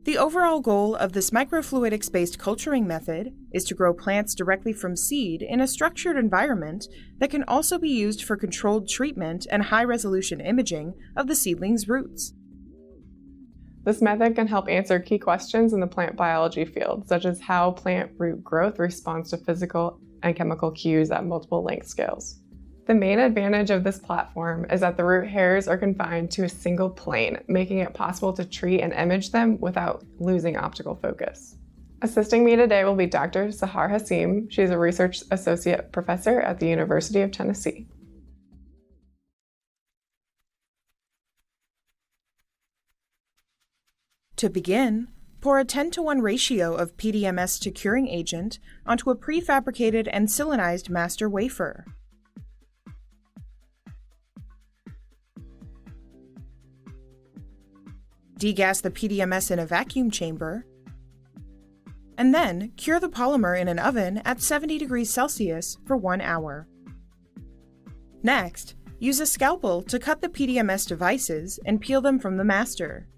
The overall goal of this microfluidics-based culturing method is to grow plants directly from seed in a structured environment that can also be used for controlled treatment and high-resolution imaging of the seedling's roots. This method can help answer key questions in the plant biology field, such as how plant root growth responds to physical and chemical cues at multiple length scales. The main advantage of this platform is that the root hairs are confined to a single plane, making it possible to treat and image them without losing optical focus. Assisting me today will be Dr. Sahar Hasim. She is a research associate professor at the University of Tennessee. To begin, pour a 10-to-1 ratio of PDMS to curing agent onto a prefabricated and silanized master wafer. Degas the PDMS in a vacuum chamber, and then cure the polymer in an oven at 70 degrees Celsius for 1 hour. Next, use a scalpel to cut the PDMS devices and peel them from the master.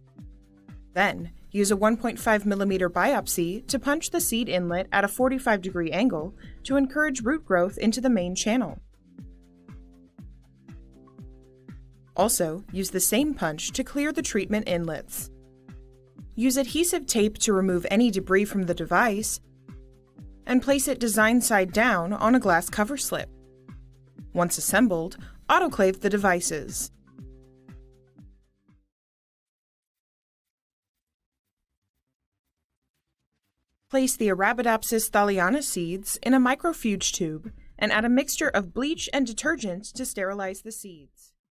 Then, use a 1.5 mm biopsy to punch the seed inlet at a 45-degree angle to encourage root growth into the main channel. Also, use the same punch to clear the treatment inlets. Use adhesive tape to remove any debris from the device, and place it design side down on a glass cover slip. Once assembled, autoclave the devices. Place the Arabidopsis thaliana seeds in a microfuge tube and add a mixture of bleach and detergent to sterilize the seeds.